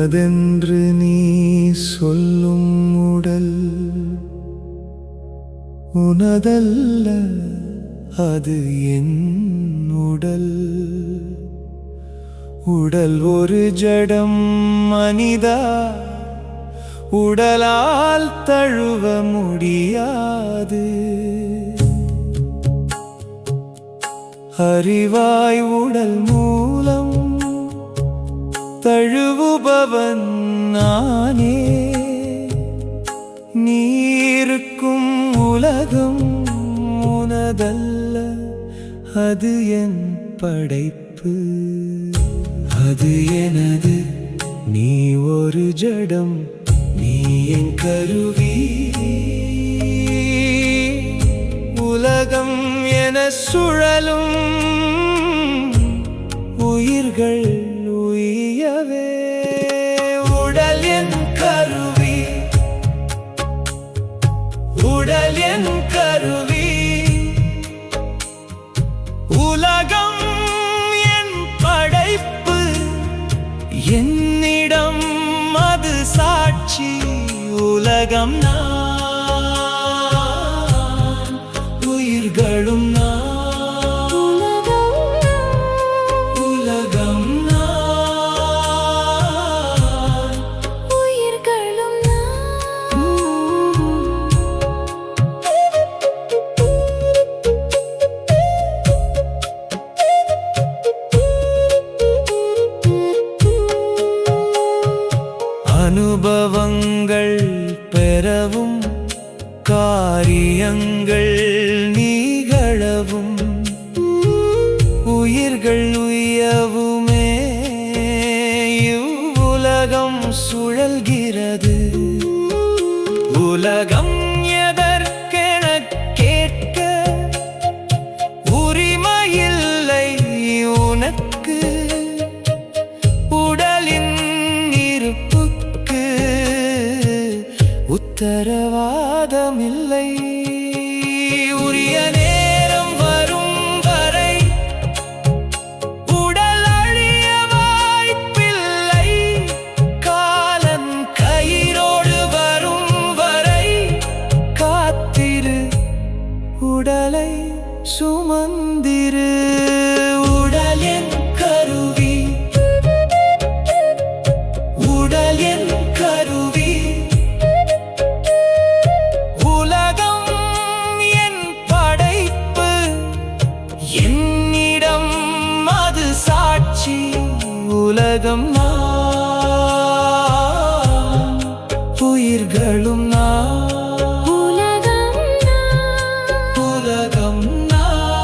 உனதென்று நீ சொல்லும் உடல் உனதல்ல, அது என் உடல். உடல் ஒரு ஜடம் மனிதா, உடலால் தழுவ முடியாது. அறிவாய் உடல் மூலம் தழுவுபவன் நானே. நீருக்கும் உலகம் உனதல்ல, அது என் படைப்பு. அது எனது, நீ ஒரு ஜடம், நீ என் கருவி. உலகம் என சுழலும் உயிர்கள் உய்யவே. உடல் என் கருவி, உடல் என் கருவி. உலகம் என் படைப்பு, என்னிடம் அது சாட்சி. உலகம் நான், உயிர்களும் நான். உலகம் நான், உயிர்களும் அனுபவங்கள் பெறவும் காரியங்கள் நிகழவும் உயிர்கள் உய்யவுமே இவ்வுலகம் சுழல்கிறது. உலகம் எதற்கென கேட்க உரிமையில்லை உனக்கு. உடலின் இருப்புக்கு உத்தரவாதமில்லை. உரிய நேரம் வரும் வரை உடல் அழிய வாய்ப்பில்லை. காலன் கயிறோடு வரும் வரை காத்திரு, உடலை சுமந்திரு. உடல் என் கருவி, உடல் என் கருவி. உலகம் என் படைப்பு, என்னிடம் அது சாட்சி. உலகம் நான், உயிர்களும் நான். உலகம் உலகம் நான்,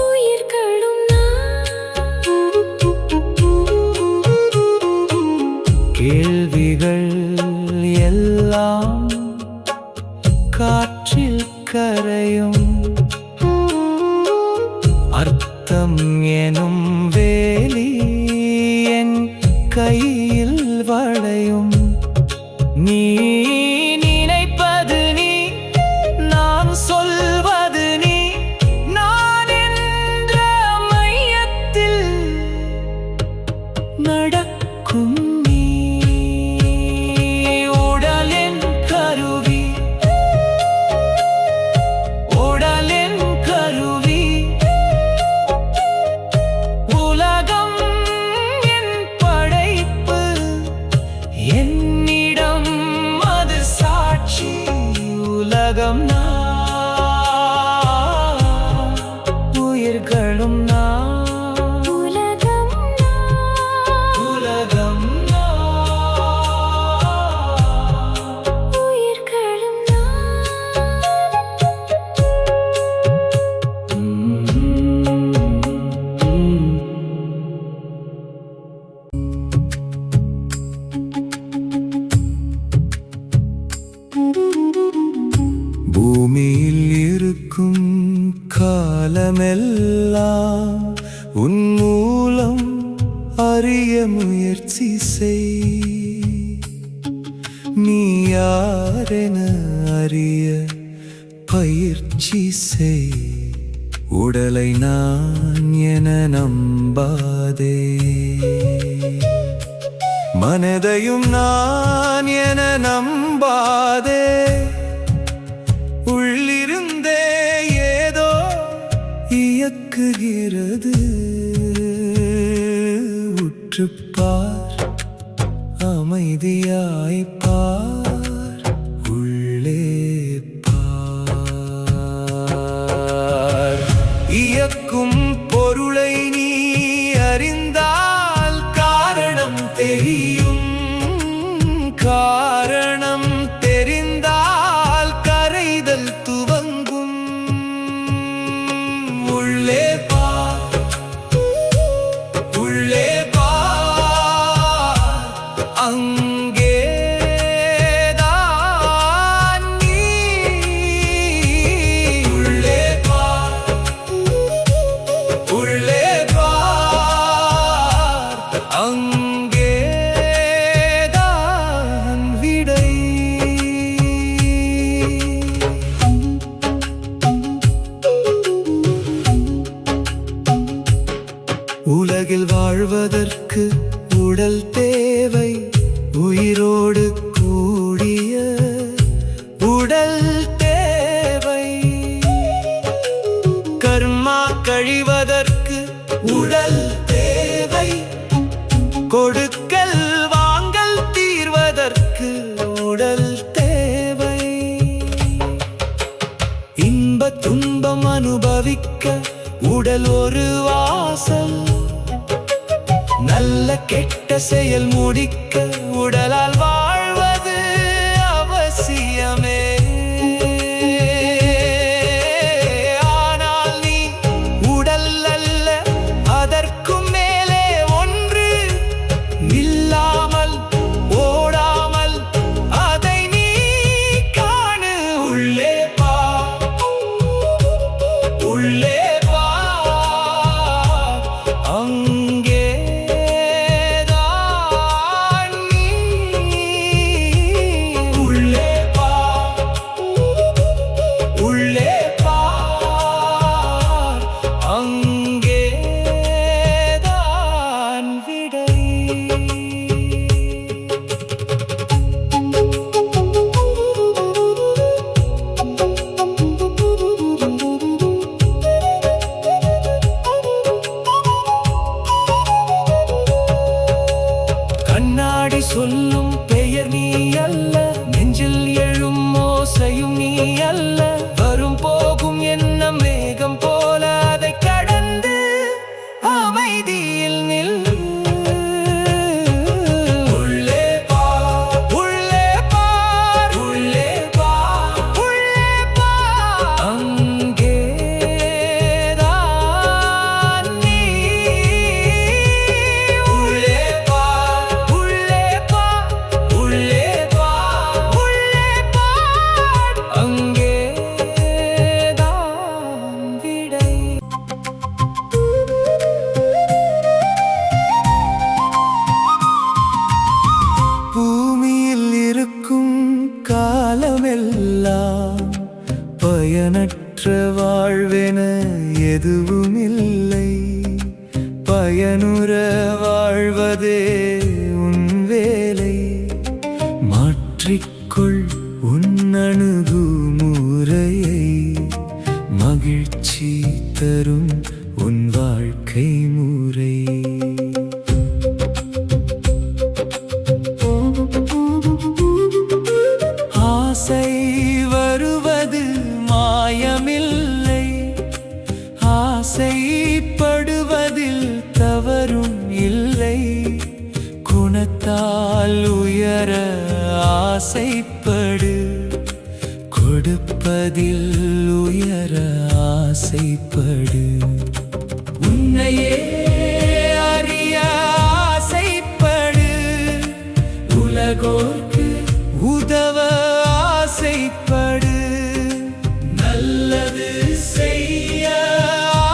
உயிர்களும் கேள்விகள் எல்லாம் காற்றில் கரையும். அர்த்தம் எனும் வேலி என் கையில் வளையும். நீ நினைப்பது நீ, நான் சொல்வது நீ. நான் என்ற மையத்தில் நடக்கும் நீ. உடல் என் கருவி, உடல் என் கருவி. உலகம் என் படைப்பு, என்னிடம் அது சாட்சி. உலகம் நான், உயிர்களும் நான். உலகம் உலகம் நான், உயிர்களும் பூமியில் இருக்கும் காலமெல்லாம் உன் மூலம் அறிய முயற்சி செய். நீ யாரென அறிய பயிற்சி செய். உடலை நான் என நம்பாதே. மனதையும் நான் என நம்பாதே, உள்ளிருந்தே ஏதோ இயக்குகிறது. உற்றுப்பார், அமைதியாய் பார், உள்ளே பார். இயக்கும் பொருளை நீ அறிந்தால் காரணம் தெரியும். காரணம் தெரிந்தால் கரைதல் துவங்கும். உள்ளே பார், உள்ளே பார், அங்கேதான் நீ. உள்ளே பார், உள்ளே பார், அங்கேதான் விடை. உலகில் வாழ்வதற்கு உடல் தேவை, உயிரோடு கூடிய உடல் தேவை. கர்மா கழிவதற்கு உடல் தேவை, கொடுக்கல் வாங்கல் தீர்வதற்கு உடல் தேவை. இன்ப துன்பம் அனுபவிக்க உடல் ஒரு வாசல், நல்ல கெட்ட செயல் முடிக்க உடலால் வாழ்வது அவசியமே. ஆனால் நீ உடல் அல்ல, அதற்கும் மேலே ஒன்று. நில்லாமல் ஓடாமல் அதை நீ காணு. உள்ளே பார், உள்ளே பார், அங்கேதான் நீ. உள்ளே பார், உள்ளே பார், அங்கேதான் விடை. கண்ணாடி சொல்லும் பெயர் நீ அல்ல, நெஞ்சில் எழும் ஓசையும் நீ அல்ல. வரும் போகும் என்ன மேகம் போல அதை கடந்து அமைதியில் நில். உள்ளே பார், உள்ளே பார், உள்ளே பார், உள்ளே பார், அங்கேதான் நீ. உள்ளே பார், உள்ளே பார், உள்ளே பார், உள்ளே பார், அங்கேதான் விடை. பூமியில் இருக்கும் காலமெல்லாம் பயனற்ற வாழ்வென எதுவுமில்லை. பயனுற வாழ்வதே உன் வேலை. மாற்றிக்கொள் உன் அணுகுமுறையை, மகிழ்ச்சி தரும் உன் வாழ்க்கை முறை. ஆசை வருவது மாயமில்லை, ஆசைப்படுவதில் தவறும் இல்லை. குணத்தால் உயர ஆசைப்படு, கொடுப்பதில் உயர ஆசைப்படு. உன்னையே அறிய ஆசைப்படு, உலகோர்க்கு உதவ ஆசைப்படு. நல்லது செய்ய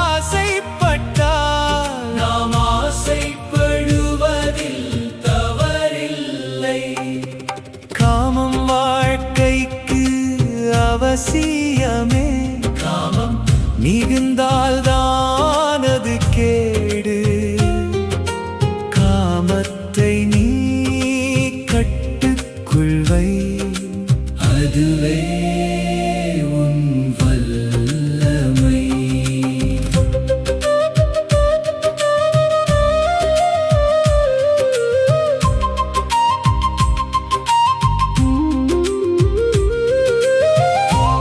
ஆசைப்பட்டால் நாம் ஆசைப்படுவதில் தவறில்லை. காமம் வாழ்க்கைக்கு அவசியமே, காமம் மிகுந்தால்தான் அது கேடு. காமத்தை நீ கட்டுக்குள் வை, அதுவே உன் வல்லமை.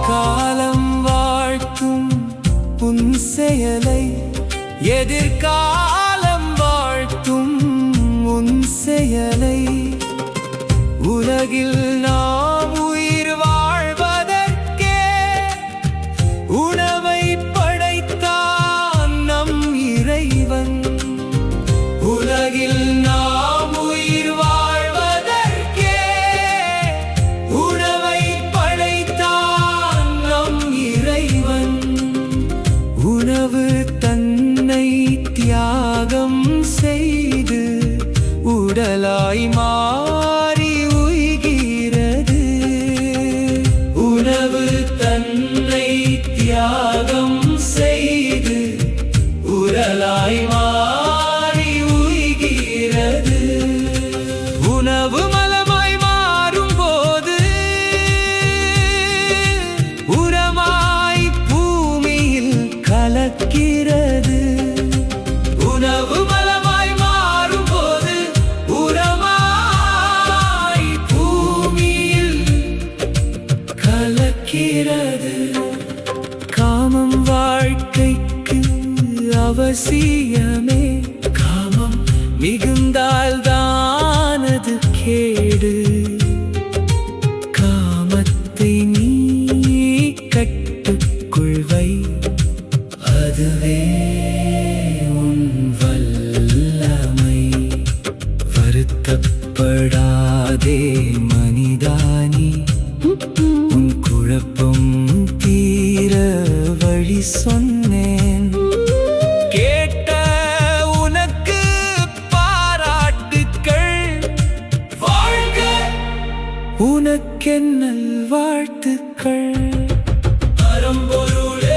காலம் வாழ்த்தும் உன் செயலை, எதிர்காலம் வாழ்த்தும் உன் செயலை, உலகில் நாம் உயிர் வாழ்வதற்கே உணவை படைத்தான் நம் இறைவன். உலகில் நாம் உயிர் வாழ்வதற்கே உணவை படைத்தான் நம் இறைவன். உணவு தன்னை தியாகம் செய்து உடலாய் மாறி உய்கிறது. உணவு தன்னை தியாகம் செய்து உடலாய் மாறி உய்கிறது. உணவு மலமாய் மாறும் போது உரமாய் பூமியில் கலக்கிறது. உணவு மலமாய் மாறும் போது உரமாய் பூமியில் கலக்கிறது. காமம் வாழ்க்கைக்கு அவசியமே, காமம் மிகுந்தால் தானது கேடு. காமத்தை நீ கட்டுக்குள் வை, அதுவே உன் வல்லமை. வருத்தப்படாதே மனிதானி, உன் குழப்பம் தீர வழி சொன்னேன். கேட்ட உனக்கு பாராட்டுக்கள், வாழ்க உனக்கென்னல் வாழ்த்துக்கள். அறம்பொருளே